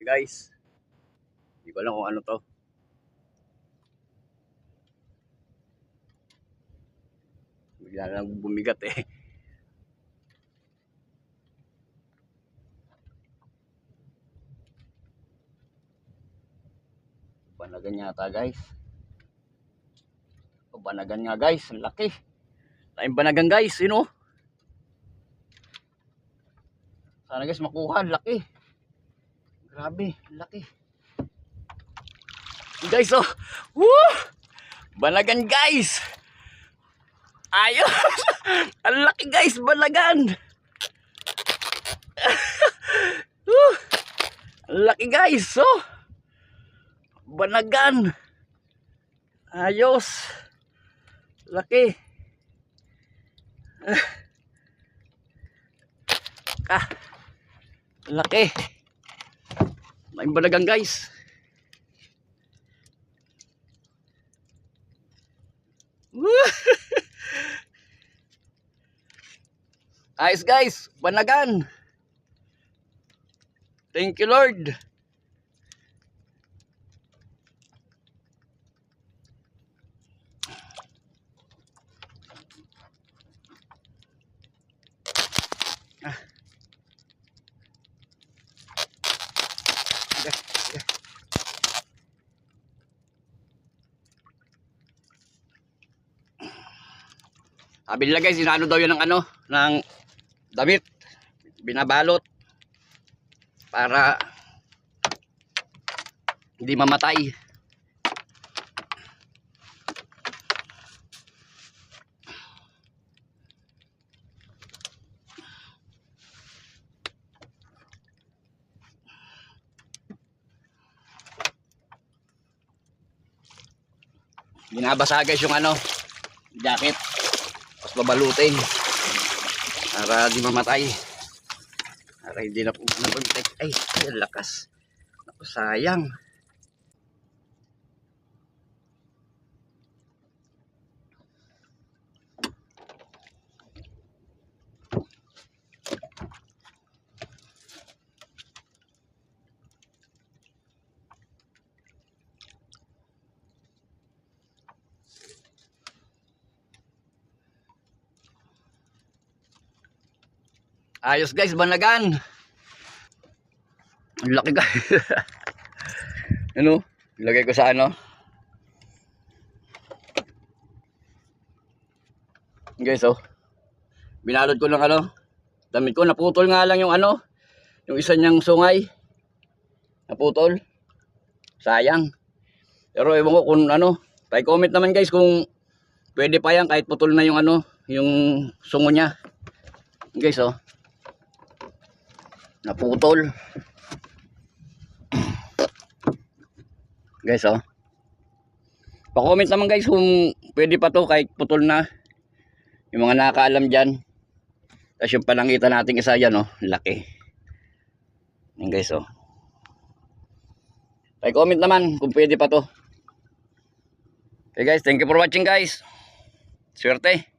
Guys, hindi ko alam kung ano to. Bigla lang bumigat eh. Banagan yata guys. O banagan nga guys, ang laki. Laking banagan guys, you know. Sana guys makuha, laki. Grabe, laki. Guys, oh. Woo! Banagan guys. Ayos. Ang laki guys, banagan. Ang laki guys, oh. Banagan. Ayos. Laki. Laki. May banagan guys. Ayos guys, banagan. Thank you Lord. Sabi nila guys, inaano daw yun ng ano, ng damit, binabalot para hindi mamatay. Binabasa guys yung ano, jacket. Tapos babalutin para di mamatay, para hindi na pumunta. Ay, ang lakas. Naku, sayang. Ayos guys, banagan. Ang laki guys. Ano? Ilagay ko sa ano. Guys, oh. Binalot ko ng ano. Damit ko, naputol nga lang yung ano. Yung isa niyang sungay. Naputol. Sayang. Pero ewan ko kung ano. Pa-comment naman guys kung pwede pa yan kahit putol na yung ano. Yung sungo niya. Guys, oh. Naputol. Guys, oh. Pa-comment naman guys kung pwede pa to kahit putol na. Yung mga nakakaalam dyan. Tapos yung panangita natin isa yan, oh. Laki. Yan guys, oh. Pa-comment naman kung pwede pa to. Okay guys, thank you for watching guys. Swerte.